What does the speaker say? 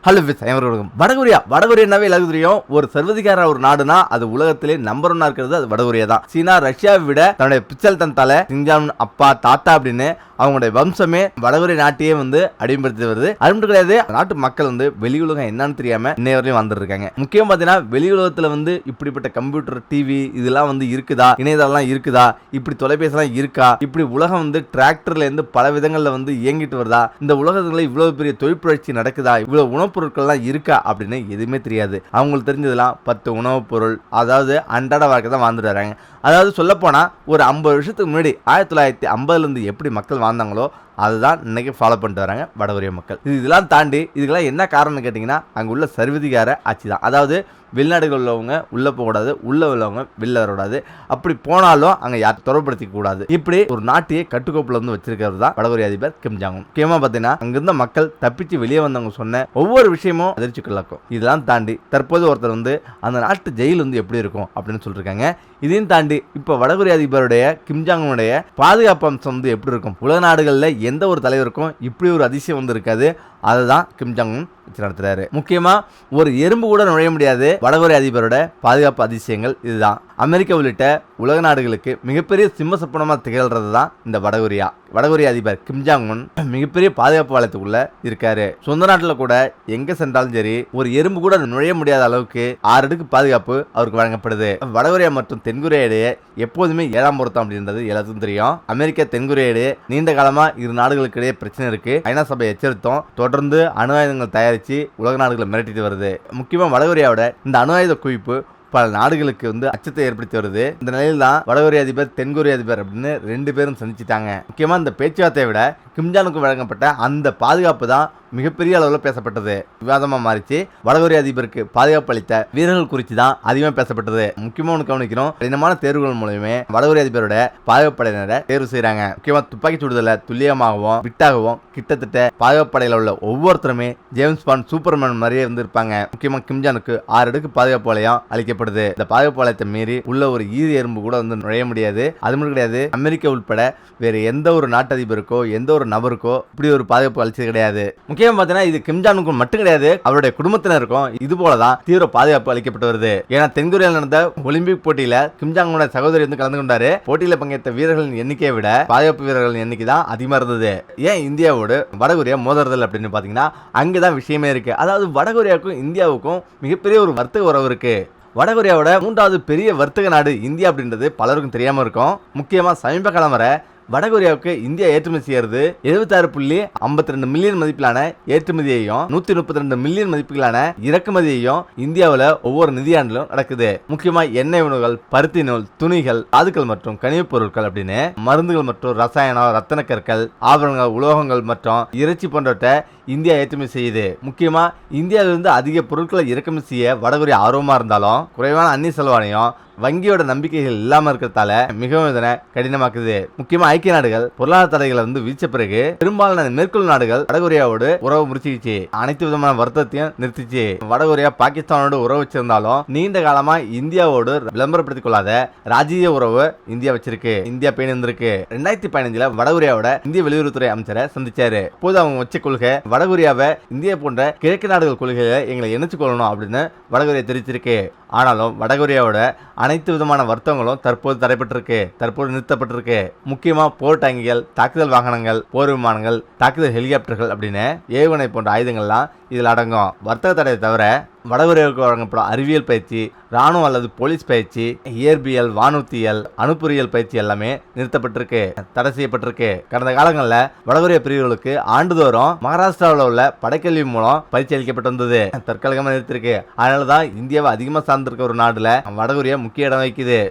Hello விஸ் அனைவருக்கும் வடகொரியாவே எல்லாருக்கும் தெரியும். ஒரு சர்வதிகார ஒரு நாடுனா அது உலகத்திலே நம்பர் 1 இருக்கிறது அது வடகொரியா தான். சீனா ரஷ்யாவை விட தன்னுடைய பிச்சல் தன் தலை சிங்ஜான் அப்பா தாத்தா அப்படின்னு அவங்களுடைய வம்சமே வடகொரிய நாட்டையே அடிமைப்படுத்தி வருது. அது மட்டும் கிடையாது, நாட்டு மக்கள் வெளி உலகம் என்னன்னு தெரியாம இன்னைய வரையும் வந்துட்டு இருக்காங்க. முக்கியம் பாத்தீங்கன்னா வெளி உலகத்துல இப்படிப்பட்ட கம்ப்யூட்டர் டிவி இதெல்லாம் இருக்குதா, இணையதளம் இருக்குதா, இப்படி தொலைபேசி எல்லாம் இருக்கா, இப்படி உலகம் டிராக்டர்ல இருந்து பல விதங்கள்ல இயங்கிட்டு வருதா, இந்த உலகத்துல இவ்வளவு பெரிய தொழிற்புரட்சி நடக்குதா, இவ்வளவு உணவுப் பொருட்கள் எல்லாம் இருக்கா அப்படின்னு எதுவுமே தெரியாது. அவங்களுக்கு தெரிஞ்சதெல்லாம் 10 உணவுப் பொருள், அதாவது அன்றாட வாழ்க்கை தான் வாழ்ந்துட்டு வராங்க. அதாவது சொல்ல போனா ஒரு 50 வருஷத்துக்கு முன்னாடி 1950 இருந்து எப்படி மக்கள் வாழ்ந்தாங்களோ அதுதான் இன்னைக்கு ஃபாலோ பண்ணிட்டு வராங்க வடகொரிய மக்கள். இதெல்லாம் தாண்டி இதுக்கெல்லாம் என்ன காரணம் கேட்டிங்கன்னா அங்கே உள்ள சர்வதிகார ஆட்சி தான். அதாவது வெளிநாடுகள் உள்ளவங்க உள்ளே போகக்கூடாது, உள்ள உள்ளவங்க வெளில வரக்கூடாது, அப்படி போனாலும் அங்கே யார் தொடர்படுத்திக்க கூடாது. இப்படி ஒரு நாட்டையே கட்டுக்கோப்பில் வச்சிருக்கிறது தான் வடகொரிய அதிபர் கிம் ஜாங் உன். முக்கியமாக பார்த்தீங்கன்னா அங்கிருந்த மக்கள் தப்பிச்சு வெளியே வந்தவங்க சொன்ன ஒவ்வொரு விஷயமும் அதிர்ச்சிக்குள்ளாக்கும். இதெல்லாம் தாண்டி தற்போது ஒருத்தர் அந்த நாட்டு ஜெயில் எப்படி இருக்கும் அப்படின்னு சொல்லியிருக்காங்க. இதையும் தாண்டி இப்போ வடகொரிய அதிபருடைய கிம் ஜாங் உன்னுடைய பாதுகாப்பு அம்சம் எப்படி இருக்கும், உலக நாடுகளில் எந்த ஒரு தலைவருக்கும் இப்படி ஒரு அதிசயம் இருக்காது. அதுதான் கிம் ஜாங் உன் நடத்துறாரு. முக்கியமா ஒரு எறும்பு கூட நுழைய முடியாது வடகொரிய அதிபரோட பாதுகாப்பு அதிசயங்கள் இதுதான். அமெரிக்கா உள்ளிட்ட உலக நாடுகளுக்கு மிகப்பெரிய சிம்ம சொப்பனமா திகழ்றது தான் இந்த வடகொரிய அதிபர் கிம் ஜாங் உன் மிகப்பெரிய பாதுகாப்பு வலயத்துக்குள்ள இருக்காரு. சொந்த நாட்டுல கூட எங்க சென்றாலும் சரி ஒரு எறும்பு கூட நுழைய முடியாத அளவுக்கு 6 அடுக்கு பாதுகாப்பு அவருக்கு வழங்கப்படுது. வடகொரியா மற்றும் தென்கொரியா இடையே எப்போதுமே 7ஆம் பொருத்தம் அப்படின்றது எல்லாத்துக்கும் தெரியும். அமெரிக்கா தென்கொரியா இடையே நீண்ட காலமா இரு நாடுகளுக்கு இடையே பிரச்சனை இருக்கு. ஐநா சபை எச்சரித்தும் தொடர்ந்து அணு ஆயுதங்கள் தயாரிச்சு உலக நாடுகளை மிரட்டிட்டு வருது. முக்கியமா வடகொரியாவோட இந்த அணு ஆயுத குவிப்பு பல நாடுகளுக்கு அச்சத்தை ஏற்படுத்தி வருது. இந்த நிலையில் தான் வடகொரிய அதிபர் தென்கொரிய அதிபர் அப்படின்னு 2 பேரும் சந்திச்சிட்டாங்க. முக்கியமா இந்த பேச்சுவார்த்தையை விட கிம்ஜானுக்கு வழங்கப்பட்ட அந்த பாதுகாப்பு தான் மிகப்பெரிய அளவில் பேசப்பட்டது, விவாதமா மாறிச்சு. வடகொரிய அதிபருக்கு பாதுகாப்பு அளித்த வீரர்கள் குறித்து தான் அதிகமாக பேசப்பட்டது. முக்கியமா ஒன்று கவனிக்கணும், கடினமான தேர்வுகள் மூலமே வடகொரிய அதிபரோட பாதுகாப்பு படையினரை தேர்வு செய்யறாங்க. முக்கியமா துப்பாக்கி சுடுதலை துல்லியமாகவும் விட்டாகவும் கிட்டத்தட்ட பாதுகாப்பு படையில உள்ள ஒவ்வொருத்தருமே ஜேம்ஸ் பாண்ட் சூப்பர்மேன் மாதிரியே இருப்பாங்க. முக்கியமா கிம்ஜானுக்கு 6 அடுக்கு பாதுகாப்பு வலயம் அளிக்கப்படுது. இந்த பாதுகாப்பு வலயத்தை மீறி உள்ள ஒரு ஈரி எறும்பு கூட நுழைய முடியாது. அது மட்டும் கிடையாது, அமெரிக்கா உட்பட வேற எந்த ஒரு நாட்டு அதிபருக்கோ எந்த ஒரு நபருக்கோ இப்படி ஒரு பாதுகாப்பு அளிச்சது கிடையாது. முக்கியம் பார்த்தீங்கன்னா இது கிம் ஜாங் உன் மட்டும் கிடையாது, அவருடைய குடும்பத்தினருக்கும் இது போலதான் தீவிர பாதுகாப்பு அளிக்கப்பட்டு வருது. ஏன்னா தென்கொரியாவில் நடந்த ஒலிம்பிக் போட்டியில கிம் ஜாங் உன் சகோதரி கலந்து கொண்டாரு. போட்டியில பங்கேற்ற வீரர்களின் எண்ணிக்கையை விட பாதுகாப்பு வீரர்களின் எண்ணிக்கை தான் அதிகமா இருந்தது. ஏன் இந்தியாவோடு வடகொரியா மோதல் அப்படின்னு பாத்தீங்கன்னா அங்கதான் விஷயமே இருக்கு. அதாவது வடகொரியாவுக்கும் இந்தியாவுக்கும் மிகப்பெரிய ஒரு வர்த்தக உறவு இருக்கு. வடகொரியாவோட 3வது பெரிய வர்த்தக நாடு இந்தியா அப்படின்றது பலருக்கும் தெரியாம இருக்கும். முக்கியமா சமீப காலம் வரை வடகொரியாவுக்கு இந்தியா ஏற்றுமதி செய்யறது 76.52 மில்லியன் மதிப்பிலான ஏற்றுமதியையும் 132 மில்லியன் மதிப்பிலான இறக்குமதியையும் இந்தியாவில் ஒவ்வொரு நிதியாண்டிலும் நடக்குது. முக்கியமா எண்ணெய் உணவுகள், பருத்தி நூல், துணிகள், தாதுக்கள் மற்றும் கனிமப் பொருட்கள் அப்படின்னு மருந்துகள் மற்றும் ரசாயனம், ரத்தன கற்கள், ஆபரணங்கள், உலோகங்கள் மற்றும் இறைச்சி போன்றவற்றை இந்தியா ஏற்றுமதி செய்யுது. முக்கியமா இந்தியாவிலிருந்து அதிக பொருட்களை இறக்குமதி செய்ய வடகொரியா ஆர்வமா இருந்தாலும் குறைவான அந்நிய செலவாணையம் வங்கியோட நம்பிக்கைகள் இல்லாம இருக்கிறதால மிகவும் இதனை கடினமாக்குது. முக்கியமா ஐக்கிய நாடுகள் பொருளாதார தடைகளை விதிச்ச பிறகு பெரும்பாலான மேற்குள் நாடுகள் வடகொரியாவோடு உறவு முறிச்சிச்சு, அனைத்து விதமான வர்த்தகத்தையும் நிறுத்திச்சு. வடகொரியா பாகிஸ்தானோடு உறவு வச்சிருந்தாலும் நீண்ட காலமா இந்தியாவோடு விளம்பரப்படுத்திக் கொள்ளாத ராஜ்ஜிய உறவு இந்தியா வச்சிருக்கு, இந்தியா பேணி இருந்திருக்கு. 2015 வடகொரியாவோட இந்திய வெளியுறவுத்துறை அமைச்சரை சந்திச்சாரு. அப்போது அவங்க வச்ச கொள்கை வடகொரியாவை இந்தியா போன்ற கிழக்கு நாடுகள் கொள்கைகளை எங்களை இணைச்சு கொள்ளணும் அப்படின்னு வடகொரியா தெரிவிச்சிருக்கு. ஆனாலும் வடகொரியாவோட அனைத்து விதமான வர்த்தகங்களும் தற்போது தடைப்பட்டிருக்கு, தற்போது நிறுத்தப்பட்டிருக்கு. முக்கியமா போர் டாங்கிகள், தாக்குதல் வாகனங்கள், போர் விமானங்கள், தாக்குதல் ஹெலிகாப்டர்கள் அப்படின்னு ஏவுகணை போன்ற ஆயுதங்கள்லாம் இதில் அடங்கும். வர்த்தக தடையை தவிர வடகொரியாவுக்கு வழங்கப்படும் அறிவியல் பயிற்சி, ராணுவ அல்லது போலீஸ் பயிற்சி, இயற்பியல், வானூர்தியியல், அணுப்பொறியியல் பயிற்சி எல்லாமே நிறுத்தப்பட்டிருக்கு, தடை செய்யப்பட்டிருக்கு. கடந்த காலங்களில் வடகொரிய பிரிவுகளுக்கு ஆண்டுதோறும் மகாராஷ்டிராவில் உள்ள படைக்கல்வி மூலம் பயிற்சி அளிக்கப்பட்டு வந்தது, தற்காலிகமாக நிறுத்திருக்கு. அதனாலதான் இந்தியாவை அதிகமாக சார்ந்திருக்க ஒரு நாடுல வடகொரியா முக்கிய இடம் வைக்குது.